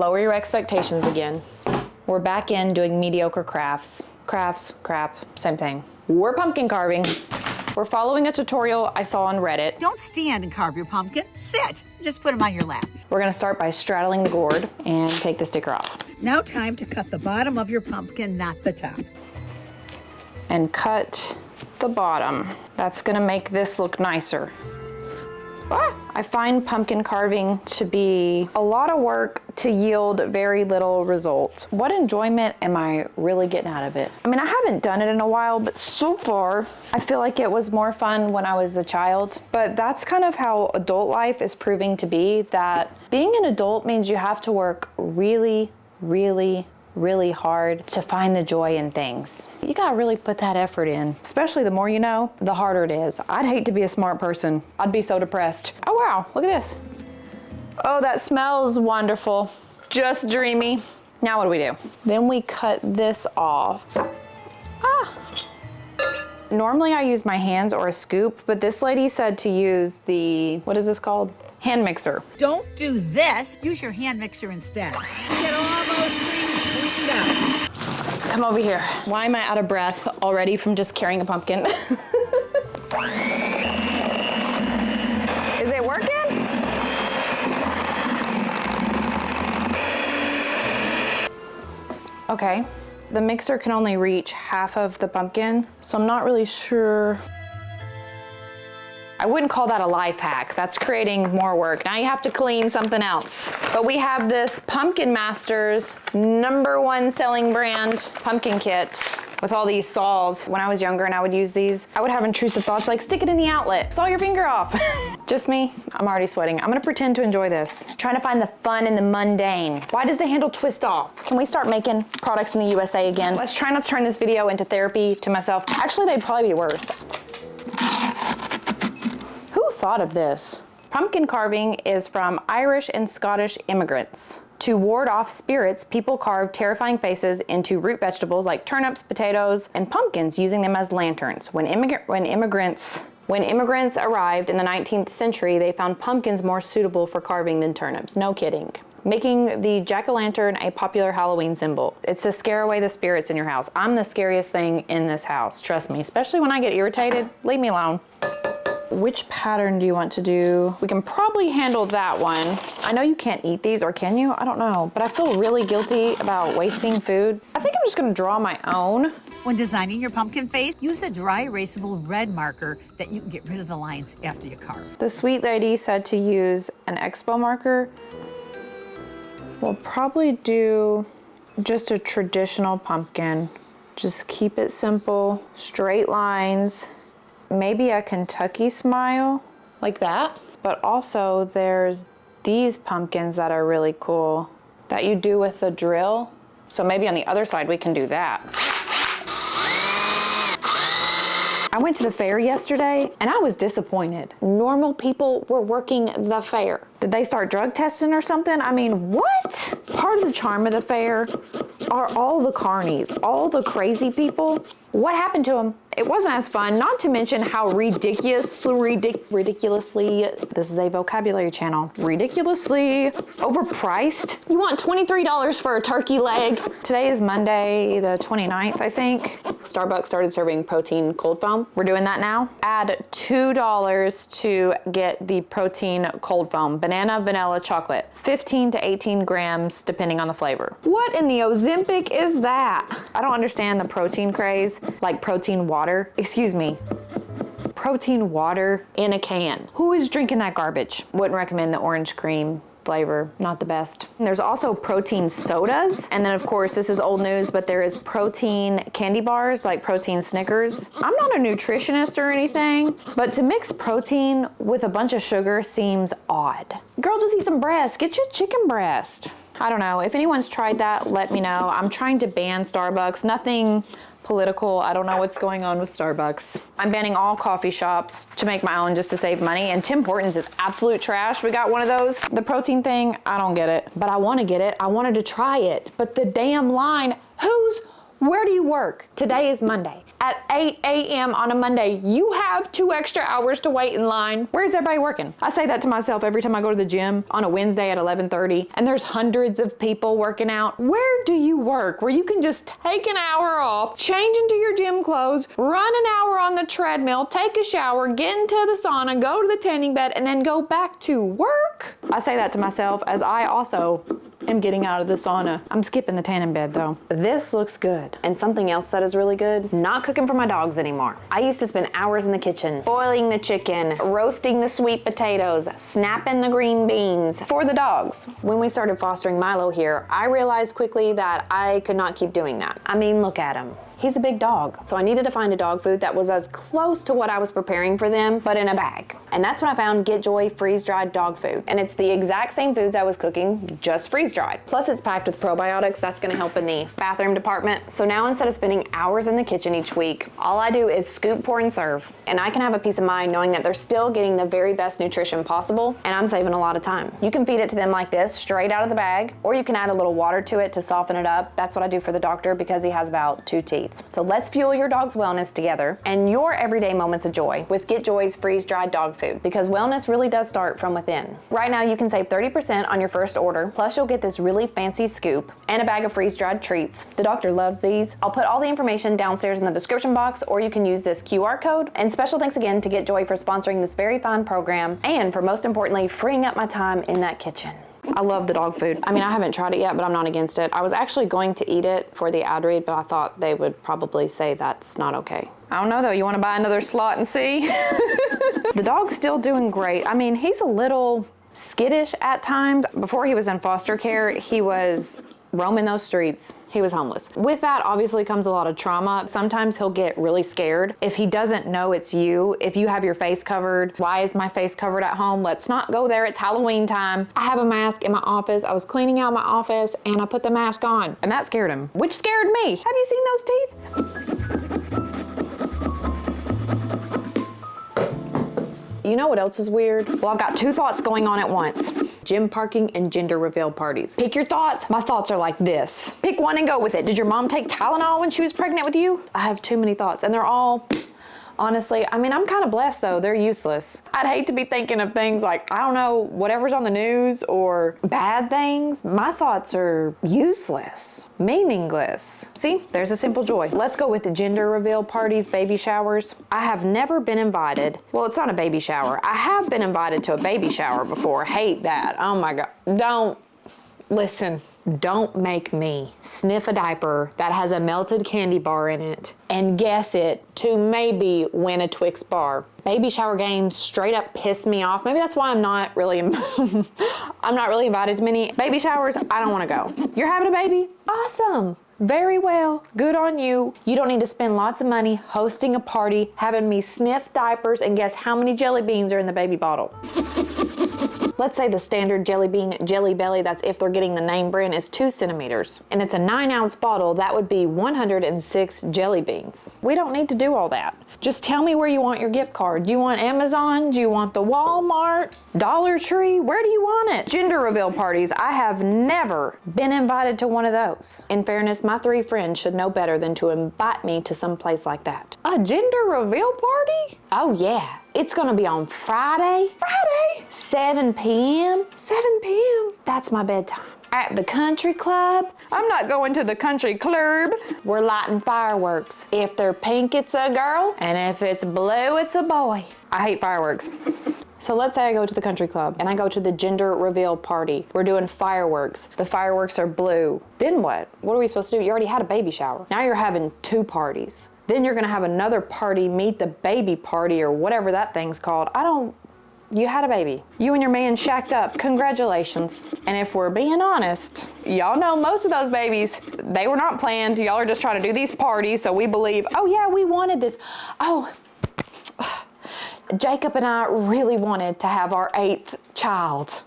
Lower your expectations again. We're back in doing mediocre crafts. Crafts, crap, same thing. We're pumpkin carving. We're following a tutorial I saw on Reddit. Don't stand and carve your pumpkin. Sit. Just put them on your lap. We're gonna start by straddling the gourd and take the sticker off. Now time to cut the bottom of your pumpkin, not the top. And cut the bottom. That's gonna make this look nicer. I find pumpkin carving to be a lot of work to yield very little results. What enjoyment am I really getting out of it? I mean, I haven't done it in a while, but so far, I feel like it was more fun when I was a child. But that's kind of how adult life is proving to be, that being an adult means you have to work really, really hard to find the joy in things. You gotta really put that effort in. Especially the more you know, the harder it is. I'd hate to be a smart person. I'd be so depressed. Oh wow, look at this. Oh, that smells wonderful. Just dreamy. Now what do we do? Then we cut this off. Normally I use my hands or a scoop, but this lady said to use the, what is this called? Hand mixer. Don't do this. Use your hand mixer instead. Get all those strings cleaned up. Come over here. Why am I out of breath already from just carrying a pumpkin? Is it working? Okay. The mixer can only reach half of the pumpkin, so I'm not really sure. I wouldn't call that a life hack. That's creating more work. Now you have to clean something else. But we have this Pumpkin Masters #1 selling brand pumpkin kit with all these saws. When I was younger and I would use these, I would have intrusive thoughts like, stick it in the outlet, saw your finger off. Just me, I'm already sweating. I'm gonna pretend to enjoy this. Trying to find the fun in the mundane. Why does the handle twist off? Can we start making products in the USA again? Let's try not to turn this video into therapy to myself. Actually, they'd probably be worse. Who thought of this? Pumpkin carving is from Irish and Scottish immigrants. To ward off spirits, people carved terrifying faces into root vegetables like turnips, potatoes, and pumpkins, using them as lanterns. When immigrants arrived in the 19th century, they found pumpkins more suitable for carving than turnips. No kidding. Making the jack-o'-lantern a popular Halloween symbol. It's to scare away the spirits in your house. I'm the scariest thing in this house, trust me. Especially when I get irritated, leave me alone. Which pattern do you want to do? We can probably handle that one. I know you can't eat these, or can you? I don't know, but I feel really guilty about wasting food. I think I'm just gonna draw my own. When designing your pumpkin face, use a dry erasable red marker that you can get rid of the lines after you carve. The sweet lady said to use an expo marker. We'll probably do just a traditional pumpkin. Just keep it simple, straight lines. Maybe a Kentucky smile, like that. But also there's these pumpkins that are really cool that you do with the drill. So maybe on the other side we can do that. I went to the fair yesterday and I was disappointed. Normal people were working the fair. Did they start drug testing or something? I mean, what? Part of the charm of the fair are all the carnies, all the crazy people. What happened to them? It wasn't as fun, not to mention how ridiculously, this is a vocabulary channel, ridiculously overpriced. You want $23 for a turkey leg? Today is Monday, the 29th, I think. Starbucks started serving protein cold foam. We're doing that now. Add $2 to get the protein cold foam. Banana, vanilla, chocolate. 15 to 18 grams, depending on the flavor. What in the Ozempic is that? I don't understand the protein craze, like protein water. Excuse me. Protein water in a can. Who is drinking that garbage? Wouldn't recommend the orange cream flavor, not the best. And there's also protein sodas. And then of course, this is old news, but there is protein candy bars, like protein Snickers. I'm not a nutritionist or anything, but to mix protein with a bunch of sugar seems odd. Girl, just eat some breast. Get your chicken breast. I don't know. If anyone's tried that, let me know. I'm trying to ban Starbucks. Nothing political. I don't know what's going on with Starbucks. I'm banning all coffee shops to make my own just to save money. And Tim Hortons is absolute trash. We got one of those. The protein thing, I don't get it, but I want to get it. I wanted to try it, but the damn line, where do you work? Today is Monday. at 8 a.m. on a Monday. You have 2 extra hours to wait in line. Where's everybody working? I say that to myself every time I go to the gym on a Wednesday at 11:30 and there's hundreds of people working out. Where do you work where you can just take an hour off, change into your gym clothes, run an hour on the treadmill, take a shower, get into the sauna, go to the tanning bed, and then go back to work? I say that to myself as I also am getting out of the sauna. I'm skipping the tanning bed though. This looks good. And something else that is really good, not cooking for my dogs anymore. I used to spend hours in the kitchen, boiling the chicken, roasting the sweet potatoes, snapping the green beans for the dogs. When we started fostering Milo here, I realized quickly that I could not keep doing that. I mean, look at him. He's a big dog. So I needed to find a dog food that was as close to what I was preparing for them, but in a bag. And that's when I found Get Joy freeze-dried dog food. And it's the exact same foods I was cooking, just freeze-dried. Plus it's packed with probiotics that's gonna help in the bathroom department. So now instead of spending hours in the kitchen each week, all I do is scoop, pour, and serve. And I can have a peace of mind knowing that they're still getting the very best nutrition possible, and I'm saving a lot of time. You can feed it to them like this, straight out of the bag, or you can add a little water to it to soften it up. That's what I do for the doctor because he has about 2 teeth. So let's fuel your dog's wellness together and your everyday moments of joy with Get Joy's freeze-dried dog food, because wellness really does start from within. Right now you can save 30% on your first order, plus you'll get this really fancy scoop and a bag of freeze-dried treats. The doctor loves these. I'll put all the information downstairs in the description box, or you can use this QR code. And special thanks again to Get Joy for sponsoring this very fun program and for most importantly freeing up my time in that kitchen. I love the dog food. I mean, I haven't tried it yet, but I'm not against it. I was actually going to eat it for the ad read, but I thought they would probably say that's not okay. I don't know though, you wanna buy another slot and see? The dog's still doing great. I mean, he's a little skittish at times. Before he was in foster care, he was roaming those streets. He was homeless. With that obviously comes a lot of trauma. Sometimes he'll get really scared. If he doesn't know it's you, if you have your face covered, why is my face covered at home? Let's not go there, it's Halloween time. I have a mask in my office. I was cleaning out my office and I put the mask on and that scared him, which scared me. Have you seen those teeth? You know what else is weird? Well, I've got 2 thoughts going on at once. Gym parking and gender reveal parties. Pick your thoughts. My thoughts are like this. Pick one and go with it. Did your mom take Tylenol when she was pregnant with you? I have too many thoughts and they're all, honestly, I mean, I'm kind of blessed though. They're useless. I'd hate to be thinking of things like, I don't know, whatever's on the news or bad things. My thoughts are useless, meaningless. See, there's a simple joy. Let's go with the gender reveal parties, baby showers. I have never been invited. Well, it's not a baby shower. I have been invited to a baby shower before. Hate that. Oh my God. Listen, don't make me sniff a diaper that has a melted candy bar in it and guess it to maybe win a Twix bar. Baby shower games straight up piss me off. Maybe that's why I'm not really invited to many baby showers. I don't want to go. You're having a baby? Awesome. Very well. Good on you. You don't need to spend lots of money hosting a party, having me sniff diapers and guess how many jelly beans are in the baby bottle. Let's say the standard jelly bean Jelly Belly, that's if they're getting the name brand, is 2 centimeters. And it's a 9-ounce bottle, that would be 106 jelly beans. We don't need to do all that. Just tell me where you want your gift card. Do you want Amazon? Do you want the Walmart? Dollar Tree? Where do you want it? Gender reveal parties. I have never been invited to one of those. In fairness, my 3 friends should know better than to invite me to some place like that. A gender reveal party? Oh yeah. It's gonna be on Friday, 7 p.m. 7 p.m. That's my bedtime. At the country club. I'm not going to the country club. We're lighting fireworks. If they're pink, it's a girl, and if it's blue, it's a boy. I hate fireworks. So let's say I go to the country club and I go to the gender reveal party. We're doing fireworks. The fireworks are blue. Then what? What are we supposed to do? You already had a baby shower. Now you're having 2 parties. Then you're gonna have another party, meet the baby party or whatever that thing's called. You had a baby. You and your man shacked up, congratulations. And if we're being honest, y'all know most of those babies, they were not planned. Y'all are just trying to do these parties, so we believe, oh yeah, we wanted this. Oh, Jacob and I really wanted to have our 8th child.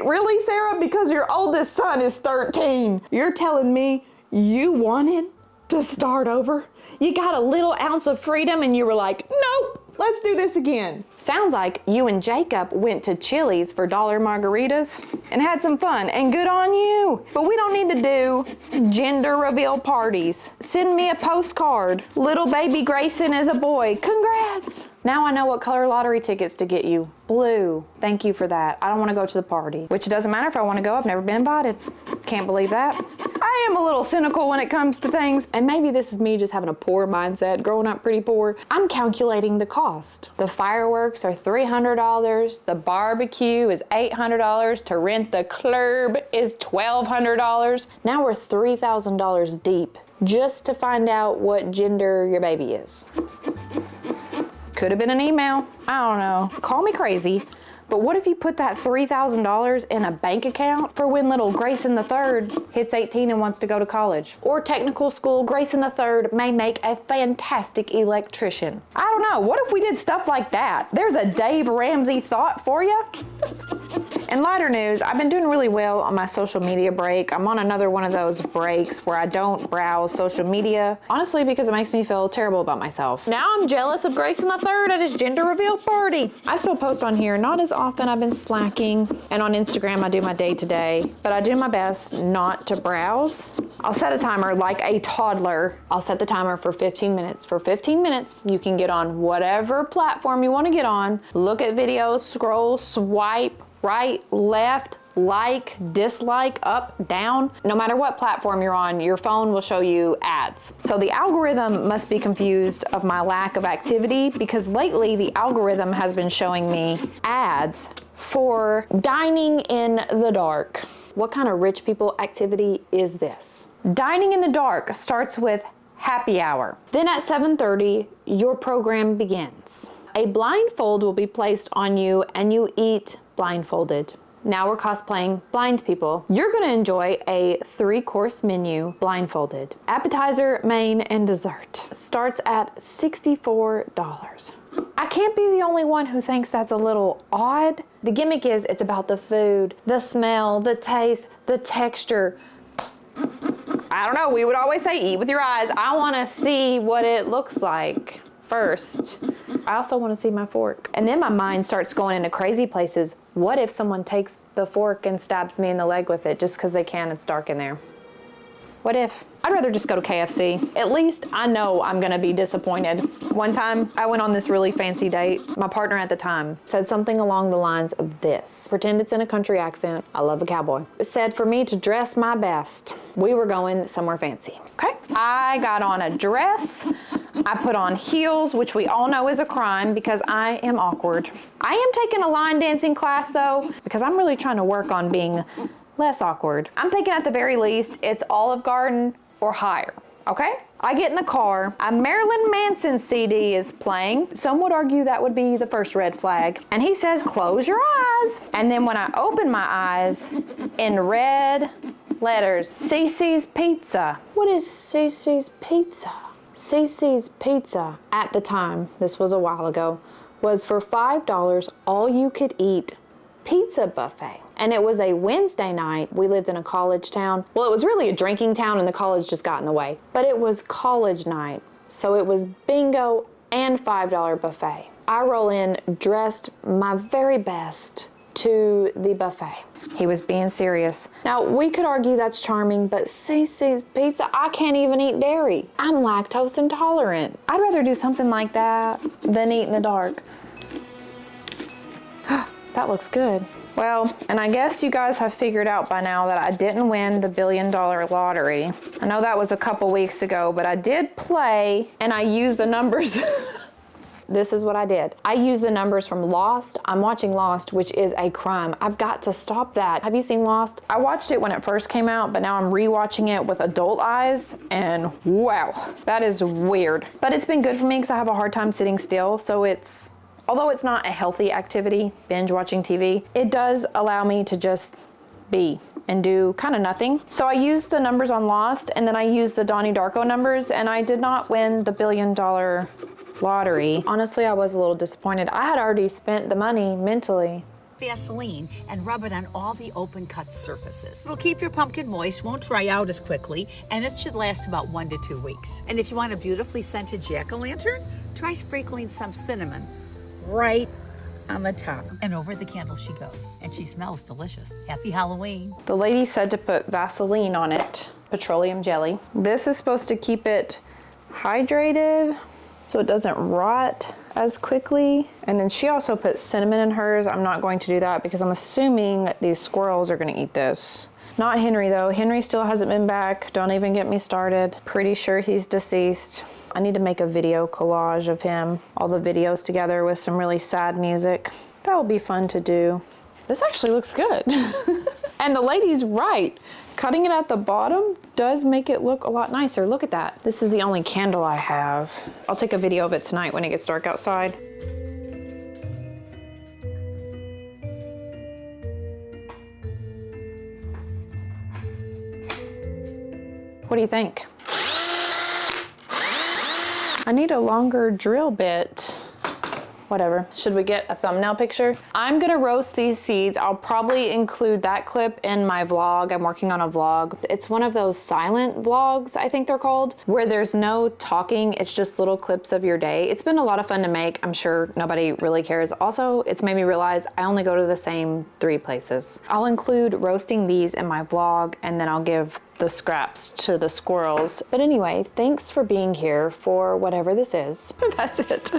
Really, Sarah? Because your oldest son is 13. You're telling me you wanted to start over? You got a little ounce of freedom and you were like, nope, Let's do this again. Sounds like you and Jacob went to Chili's for dollar margaritas and had some fun, and good on you. But we don't need to do gender reveal parties. Send me a postcard. Little baby Grayson is a boy. Congrats. Now I know what color lottery tickets to get you. Blue. Thank you for that. I don't want to go to the party, which doesn't matter if I want to go. I've never been invited. Can't believe that. I am a little cynical when it comes to things, and maybe this is me just having a poor mindset, growing up pretty poor. I'm calculating the cost. The fireworks are $300. The barbecue is $800. To rent the club is $1,200. Now we're $3,000 deep just to find out what gender your baby is. Could have been an email. I don't know. Call me crazy. But what if you put that $3,000 in a bank account for when little Grayson III hits 18 and wants to go to college? Or technical school, Grayson III may make a fantastic electrician. I don't know. What if we did stuff like that? There's a Dave Ramsey thought for you. In lighter news, I've been doing really well on my social media break. I'm on another one of those breaks where I don't browse social media, honestly, because it makes me feel terrible about myself. Now I'm jealous of Grayson III at his gender reveal party. I still post on here, not as often. I've been slacking, and on Instagram I do my day-to-day, but I do my best not to browse. I'll set a timer like a toddler. I'll set the timer for 15 minutes. For 15 minutes, you can get on whatever platform you want to get on, look at videos, scroll, swipe, right, left, like, dislike, up, down. No matter what platform you're on, your phone will show you ads. So the algorithm must be confused of my lack of activity, because lately the algorithm has been showing me ads for dining in the dark. What kind of rich people activity is this? Dining in the dark starts with happy hour. Then at 7:30, your program begins. A blindfold will be placed on you and you eat blindfolded. Now we're cosplaying blind people. You're gonna enjoy a 3-course menu blindfolded. Appetizer, main, and dessert starts at $64. I can't be the only one who thinks that's a little odd. The gimmick is it's about the food, the smell, the taste, the texture. I don't know, we would always say eat with your eyes. I wanna see what it looks like first. I also want to see my fork. And then my mind starts going into crazy places. What if someone takes the fork and stabs me in the leg with it just because they can? It's dark in there. What if? I'd rather just go to KFC. At least I know I'm gonna be disappointed. One time I went on this really fancy date. My partner at the time said something along the lines of this. Pretend it's in a country accent. I love a cowboy. It said for me to dress my best. We were going somewhere fancy. Okay? I got on a dress. I put on heels, which we all know is a crime because I am awkward. I am taking a line dancing class though, because I'm really trying to work on being less awkward. I'm thinking at the very least, it's Olive Garden or higher, okay? I get in the car, a Marilyn Manson CD is playing. Some would argue that would be the first red flag. And he says, close your eyes. And then when I open my eyes, in red letters, CC's Pizza. What is CC's Pizza? CC's Pizza, at the time, this was a while ago, was for $5 all you could eat pizza buffet. And it was a Wednesday night. We lived in a college town. Well, it was really a drinking town and the college just got in the way. But it was college night. So it was bingo and $5 buffet. I roll in dressed my very best to the buffet. He was being serious. Now, we could argue that's charming, but CC's Pizza, I can't even eat dairy. I'm lactose intolerant. I'd rather do something like that than eat in the dark. That looks good. Well, and I guess you guys have figured out by now that I didn't win the $1 billion lottery. I know that was a couple weeks ago, but I did play and I used the numbers. This is what I did. I used the numbers from Lost. I'm watching Lost, which is a crime. I've got to stop that. Have you seen Lost? I watched it when it first came out, but now I'm rewatching it with adult eyes, and wow, that is weird. But it's been good for me because I have a hard time sitting still, so although it's not a healthy activity, binge watching TV, it does allow me to just be and do kind of nothing. So I used the numbers on Lost, and then I used the Donnie Darko numbers, and I did not win the $1 billion lottery. Honestly, I was a little disappointed. I had already spent the money mentally. Vaseline and rub it on all the open cut surfaces. It'll keep your pumpkin moist, won't dry out as quickly, and it should last about 1 to 2 weeks. And if you want a beautifully scented jack-o'-lantern, Try sprinkling some cinnamon. Right on the top. And over the candle she goes. And she smells delicious. Happy Halloween. The lady said to put Vaseline on it, petroleum jelly. This is supposed to keep it hydrated so it doesn't rot as quickly. And then she also put cinnamon in hers. I'm not going to do that because I'm assuming these squirrels are gonna eat this. Not Henry though. Henry still hasn't been back. Don't even get me started. Pretty sure he's deceased. I need to make a video collage of him, all the videos together with some really sad music. That will be fun to do. This actually looks good. And the lady's right. Cutting it at the bottom does make it look a lot nicer. Look at that. This is the only candle I have. I'll take a video of it tonight when it gets dark outside. What do you think? I need a longer drill bit. Whatever. Should we get a thumbnail picture? I'm gonna roast these seeds. I'll probably include that clip in my vlog. I'm working on a vlog. It's one of those silent vlogs, I think they're called, where there's no talking. It's just little clips of your day. It's been a lot of fun to make. I'm sure nobody really cares. Also, it's made me realize I only go to the same 3 places. I'll include roasting these in my vlog, and then I'll give the scraps to the squirrels. But anyway, thanks for being here for whatever this is. That's it.